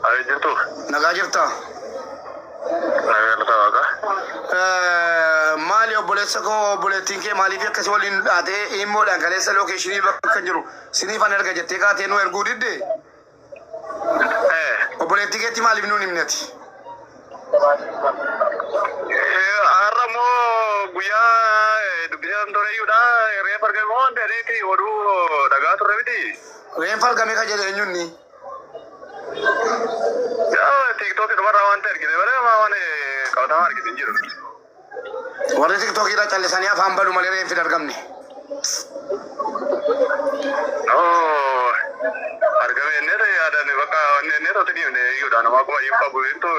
Ay jirtu. Nagaa jirta? Nagaa tawaga. Maali obboleessa koo obboleettiin kee maaliif akkasii waliin dhaatee immoodhaan kaleessa lookeeshinii bakka jiru siniif an erga jettee kaatee nu erguu didde? Obboleettii keetti maaliif nuun himneti? Har'ammoo guyyaa dubbisaan tureyyuudha. Reeffa argame waan ta'eef oduu dhagaa turre miti. Reeffa argame ka jedhe eenyunni? TikTok dhumarraa waan ta'e argite malee waan qabatamaa argite hin jiru. Warri TikTok irra callisanii afaan balu malee reeffi hin argamne. Argame inni yaadame bakka inni tooti dhiibne iyyuudha nama akkuma hin qabu beektu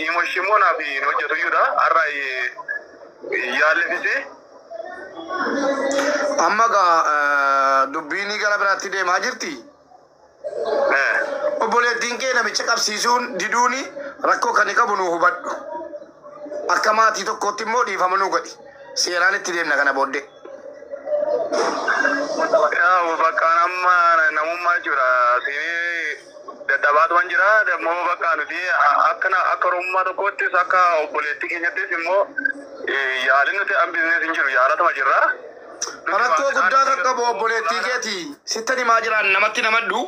immoo shimmoonaa fi hin hojjetu iyyuudha har'a yaallefise. Amma gaa dubbiin gara biraatti deemaa jirti. Obboleettiin kee namicha qabsiisuun diduuni rakkoo kan qabu nu hubadhu. Akka maatii tokkootti immoo dhiifama nu godhi. Seeraan itti deemna kana booddee. Bakka namummaa jechuudha. Siinii dadhabaatuman jira. Immoo bakka nuti akka oromummaa tokkoottis akka obboleettii keenyattis immoo yaaliin nuti hambisnes hin jiru. Yaalatuma jirra. Rakkoo guddaa kan qabu obboleettii keeti. Sitta himaa jiraan namatti namadhu.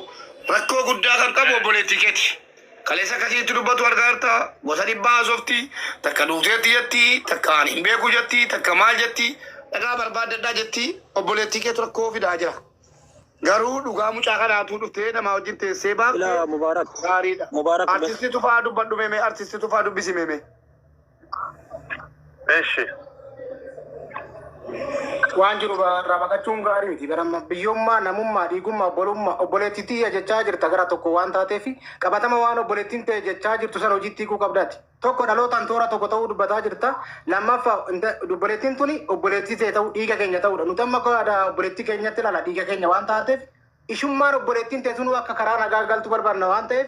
Rakkoo guddaa kan qabu obboleettii keeti. Kaleessa akkasitti dubbatu argaa jirta. Gosa dhibbaa haasofti. Takka duuteetti jetti. Takka ani hin beeku jetti. Takka maal jetti. Dhagaa barbaadadhaa jetti. Obboleettii keetu rakkoo fidaa jira. Garuu dhugaa mucaa kanaatu dhuftee nama wajjin teessee baafte. Mubaarak. Gaariidha. Mubaarak. Artisti Tufaa dubbadhu meemee. Artisti Tufaa dubbisi meemee. Eeshi. Waan jiru irraa baqachuun gaarii miti. Garamma biyyummaa, namummaa, dhiigummaa, obboleettii tiyya jechaa jirta gara tokko waan taateef qabatama waan obboleettiin ta'e jechaa jirtu sana hojiitti hiikuu qabdaati. Tokko dhalootaan toora tokko ta'uu dubbataa jirta. Lammaffaa obboleettiin tuni obboleettii ta'e ta'uu dhiiga keenya ta'uudha. Nuti amma obboleettii keenyatti ilaala dhiiga keenya waan taateef ishummaan obboleettiin ta'e sunu akka karaa nagaa galtu barbaadna waan ta'eef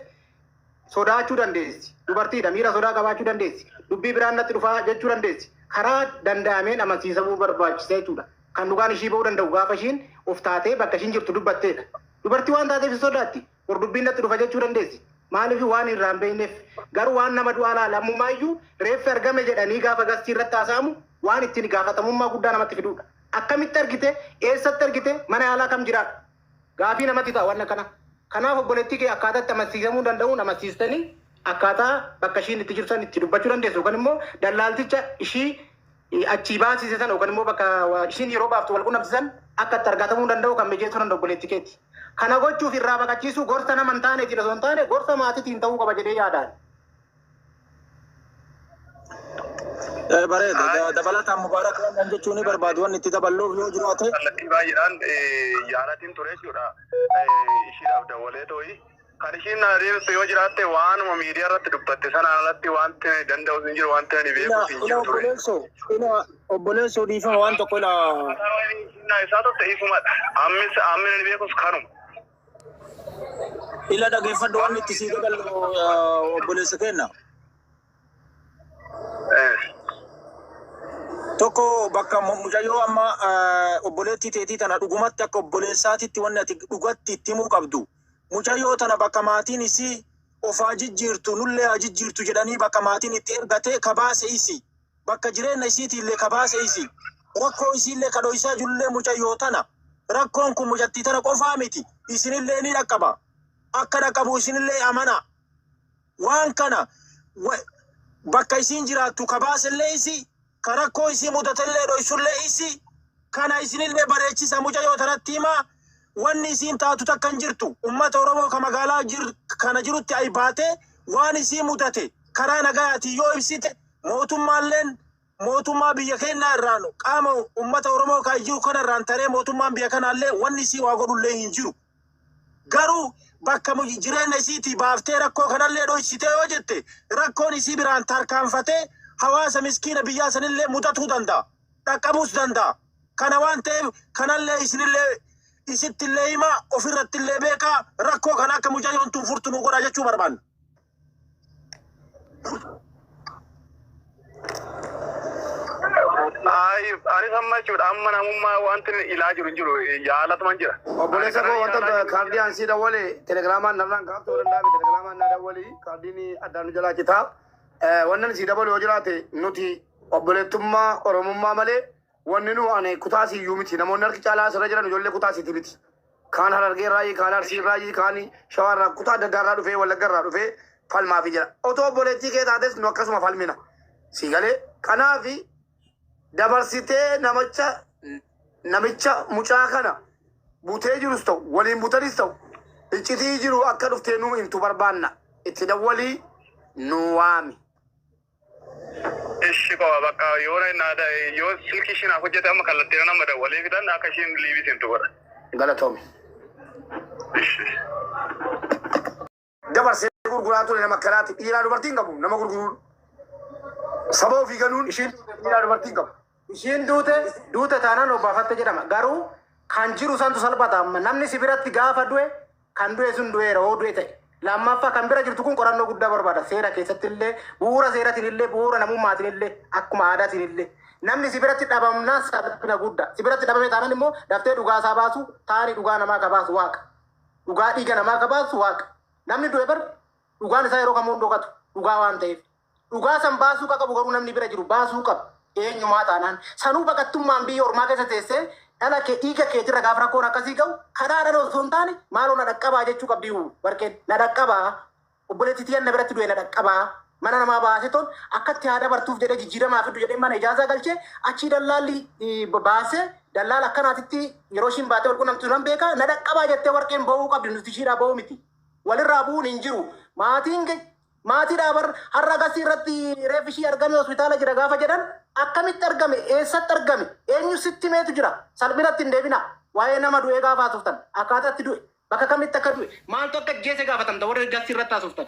sodaachuu dandeessi. Dubartiidha miira sodaa qabaachuu dandeessi. Dubbii biraan natti dhufaa jechuu dandeessi. Karaa danda'ameen amansiisamuu barbaachisa jechuudha. Kan dhugaan ishii ba'uu danda'u gaafa ishiin of taatee bakka ishiin jirtu dubbatteedha. Dubartii waan taateef sodaatti. Hordubbiin natti dhufa jechuu dandeessi. Maaliif waan irraa hin beekneef garuu waan nama du'aa laalammummaa iyyuu reeffi argame jedhanii gaafa gastii irratti haasa'amu waan ittiin gaafatamummaa guddaa namatti fiduudha. Akkamitti argite? Eessatti argite? Mana yaalaa kam jiraadha? Gaafii namatti ta'a waan akkana. Kanaaf obboleettii kee akkaataatti amansiisamuu danda'u amansiistanii akkaataa bakka ishiin itti jirtan itti dubbachuu dandeessu yookaan immoo dallaalticha ishii achii baasise sana yookaan immoo bakka ishiin yeroo baaftu wal qunnamsisan akka itti argatamuu danda'u kan mijeessuu danda'u obboleettii keeti. Kana gochuuf irraa baqachiisuu gorsa nama hin taane jira osoo hin taane gorsa maatiitiin ta'uu qaba jedhee yaadaan. Bareeda dabalataan Mubaarak waan jechuun barbaadu waan itti daballuuf yoo jiraate. Kallattii baay'eedhaan yaalatiin ture jechuudha. Ishiidhaaf dawalee tooyi. Kan ishiin adeemsa yoo jiraatte waanuma miidiyaa irratti dubbatte sanaan alatti wanti danda'u hin jiru wanti ani beeku hin jiru ture. Obboleessoo dhiifama waan tokko isaa tokko dhiifumadha. Ammi ani beekus kanuma. Ila dhageeffadhu waan itti sii dabalu obboleessa kenna. Tokko bakka mucayyoo amma obboleettii teetii tana dhugumatti akka obboleessaatitti wanni ati dhugatti itti himuu qabdu. Mucayyoo tana bakka maatiin isii ofaa jijjiirtu nullee haa jijjiirtu jedhanii bakka maatiin itti ergate kabaase isi. Bakka jireenya isiitiillee kabaase isi. Rakkoo isiillee kadhoisaa jirullee mucayyoo tana. Rakkoon kun mucattii tana qofaa miti. Isinillee ni dhaqqaba. Akka dhaqqabu isinillee amana. Waan kana bakka isiin jiraattu kabaasellee isi. Ka rakkoo isii mudatellee dhoisullee isi. Kana isinillee bareechisa mucayyoo tanatti himaa. Wanni isiin taatu takka hin jirtu. Uummata Oromoo ka magaalaa kana jirutti ay baate waan isii mudate karaa nagayaati yoo ibsite mootummaa biyya keenyaa irraan qaama uummata Oromoo ka jiru kana irraan taree mootummaan biyya kanaallee wanni isii waa godhullee hin jiru. Garuu bakka jireenya isiitii baaftee rakkoo kanallee dhoksitee yoo jette rakkoon isii biraan tarkaanfatee hawaasa miskiina biyyaa sanillee mudatuu danda'a. Dhaqqabuus danda'a. Kana waan ta'eef kanallee isinillee isittillee himaa ofirrattillee beekaa rakkoo kana akka mujayyoon tun furtu nu godha jechuu barbaanna. Ani sama cuuda amma namummaa wanti ilaa jiru jaalataman jira. Obboleessa koo wanta kaardii ansii dawwale telegiraamaan namnaan kaaftuu danda'ame telegiraamaan na dawwali kaardiin addaan jalaa citaa. Wannan si dabalu yoo jiraate nuti obboleettummaa Oromummaa malee wanni nu ane kutaasii iyyuu miti namoonni harki caalaa asirra jiran ijoollee kutaasiiti miti. Kaan Harargee raayii, kaan Arsii raayii, kaan Shawaarraa kutaa adda addaa irraa dhufee Wallagga irraa dhufee falmaafi jira. Otoo obboleettii kee taates nu akkasuma falmina. Si galee kanaafi dabarsitee namicha mucaa kana butee jirus ta'u waliin butanis ta'u iccitii jiru akka dhuftee nu himtu barbaanna. Itti dawwalii nu waami. Ishi qaba bakka yoo silkii ishinaaf hojjete amma kallattii nama dawwalee fidan akka ishiin liibisin tuqara. Galatoomi. Dabarsee gurguraa ture nama akkanaati. Dhiiraa dubartiin qabu nama gurguruun. Saba ofii galuun ishiin dhiiraa dubartiin qabu. Ishiin duute taanaan obbaafatte jedhama. Garuu kan jiru santu salphata amma namni si biratti gaafa du'e kan du'e sun du'eera hoo du'e ta'e. Lammaffaa kan bira jirtu kun qorannoo guddaa barbaada. Seera keessatti illee bu'uura seeratiin illee bu'uura namummaatiin illee akkuma aadaatiin illee. Namni si biratti dhabamnaan salphina guddaa. Si biratti dhabame taanaan immoo daftee dhugaa isaa baasu taa'anii dhugaa namaa ka baasu waaqa. Dhugaa dhiiga namaa ka baasu waaqa. Namni du'e bar dhugaan isaa yeroo kamuu dhokatu dhugaa waan ta'eef. Dhugaa san baasuu qabu garuu namni bira jiru baasuu qaba. Eenyumaa taanaan sanuu baqattummaan biyya ormaa keessa teessee dhala kee dhiiga keetirra gaafa rakkoon akkasii ga'u karaadhaan osoo hin taane maaloo na dhaqqabaa jechuu qabdi barkeen na dhaqqabaa obboleettii tiyyan na biratti du'e na dhaqqabaa mana namaa baasee toon akkatti haa dabartuuf jedhee jijjiiramaa fiddu jedhee mana ijaazaa galchee achii dallaalli baasee dallaala akkanaatitti yeroo ishiin baatee wal qunnamtu nan beekaa na dhaqqabaa jettee warqeen ba'uu qabdi nuti ishiidhaa ba'uu miti walirraa bu'uun hin jiru maatiidhaa bar har'a gasii irratti reef ishii argame hospitaala jira gaafa jedhan akkamitti argame eessatti argame eenyu sitti meetu jira salphinatti hin deebina waa'ee nama du'ee gaafa haasoftan akkaataatti du'e bakka kamitti akka du'e maaltu akka jeese gaafatamta warra gasii irratti haasoftan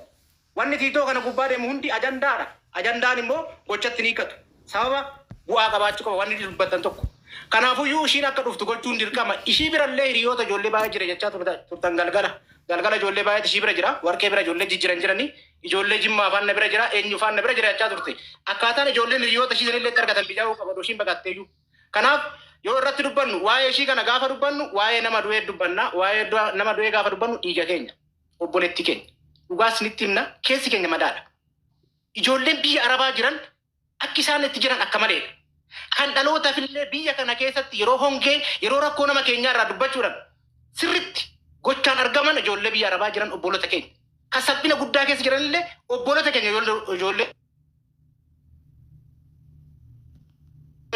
wanni tiitoo kana gubbaa deemu hundi ajandaadha ajandaan immoo gochatti ni hiikatu sababa bu'aa qabaachuu qaba wanni dubbattan tokko kanaafuyyuu ishiin akka dhuftu gochuun dirqama ishii birallee hiriyoota ijoollee baay'ee jira jechaa turtan galgala ijoollee baay'eetu ishii bira jira warqee bira ijoollee jijjiran jiranii ijoollee jimmaa faana bira jira eenyu faana bira jira jechaa turte akkaataan ijoolleen hiriyoota ishii sanillee argatan bijaa'uu qabadu ishiin baqatteeyyuu kanaaf yoo irratti dubbannu waa'ee ishii kana gaafa dubbannu waa'ee nama du'ee dubbanna waa'ee nama du'ee gaafa dubbannu dhiiga keenya obboleetti keenya dhugaas nitti himna keessi keenya madaadha ijoolleen biyya arabaa jiran akki isaan itti jiran akka maleedha kan dhalootaafillee biyya kana keessatti yeroo hongee yeroo rakkoo nama keenyaa irraa dubbachuudhaan sirritti gochaan argaman ijoollee biyya arabaa jiran obbolota keenya kan salphina guddaa keessa jiranillee obbolota keenya ijoollee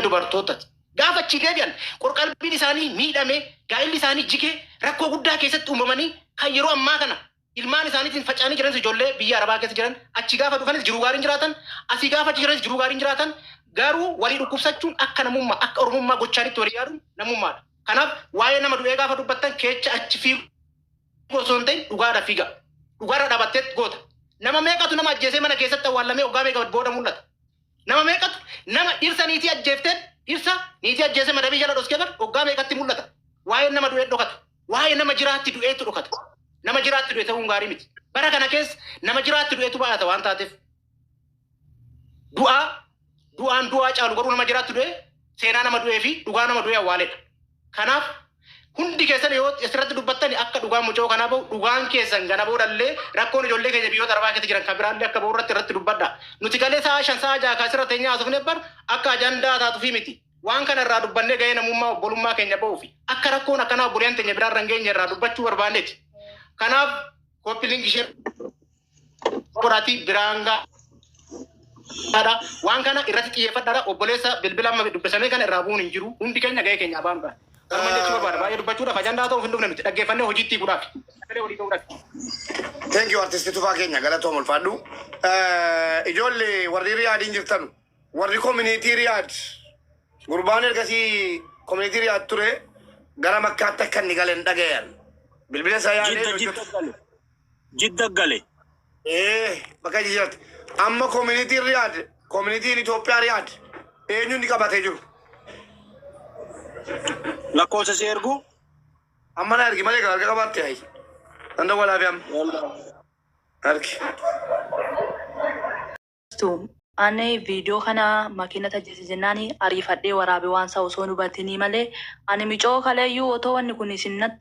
dubartootati gaafa achi deebi'an qorqalbiin isaanii miidhame gaa'illi isaanii jigee rakkoo guddaa keessatti uumamanii kan yeroo ammaa kana ilmaan isaaniitiin faca'anii jiran ijoollee biyya arabaa keessa jiran achi gaafa dhufanis jiruu gaariin jiraatan asii gaafa achi jiranis jiruu gaariin jiraatan garuu walii dhukkubsachuun akka namummaa akka oromummaa gochaanitti walii yaaduun namummaadha. Kanaaf waa'ee nama du'ee gaafa dubbattan keecha achi fiigu osoo hin ta'in dhugaadha fiiga. Dhugaadha dhaabbattee goota. Nama meeqatu nama ajjeesee mana keessatti awwaallamee waggaa meeqa booda mul'ata. Nama meeqatu nama dhirsa niitii ajjeeftee dhirsa niitii ajjeesee madabii jala dhoskee bar waggaa meeqatti mul'ata. Waa'ee nama du'ee dhokata. Waa'ee nama jiraatti du'eetu dhokata. Nama jiraatti du'e ta'uun gaarii miti. Bara kana keessa nama jiraatti du'eetu baay'ata waan taateef. Du'aan du'aa caalu garuu nama jiraatti du'e seenaa nama du'ee fi dhugaa nama du'e awwaaledha. Kanaaf hundi keessan yoo asirratti dubbattan akka dhugaan mucoo kanaa bahu dhugaan keessan gana boodallee rakkoon ijoollee keenya biyyoota arabaa keessa jiran kan biraallee akka bahu irratti dubbadha. Nuti galee sa'a 5 sa'a 6 kaasirra teenyaa haasofne bar akka ajandaa taatu fi miti. Waan kana irraa dubbannee gahee namummaa obbolummaa keenya bahuu fi akka rakkoon akkanaa obboleen teenya biraan rangeenya irraa dubbachuu barbaanneeti. Kanaaf koppiliin ishee qoraatii biraangaa waan kana irratti xiyyeeffadhaadha obboleessa bilbila amma dubbisame kana irraa bu'uun hin jiru hundi keenya gahee keenya abaan ba'a. Karma jechuu barbaada baay'ee dubbachuudhaaf ajandaa ta'uuf hin dhufne miti dhaggeeffannee hojiitti godhaaf. Thank you artisti tufaa keenya galatoom ulfaadhu. Ijoollee warri riyaadiin jirtan warri community riyaad gurbaan ergasii community riyaad ture gara makkaatti akka inni galeen dhagayan bilbila isaa yaadee jidda gale. Bakka jijjiirratti. Amma community riyaad community Itoophiyaa riyaad eenyuun ni qabatee jiru. Lakkoofsa si ergu amma na ergi malee gargar qabattee hayi. Tanda walaa fi amma. Ergi. Ani viidiyoo kana makiina tajjisi jennaani ariifadhee waraabee waan isaa osoo hin hubatinii malee ani micoo kaleeyyuu otoo wanni kun isin natti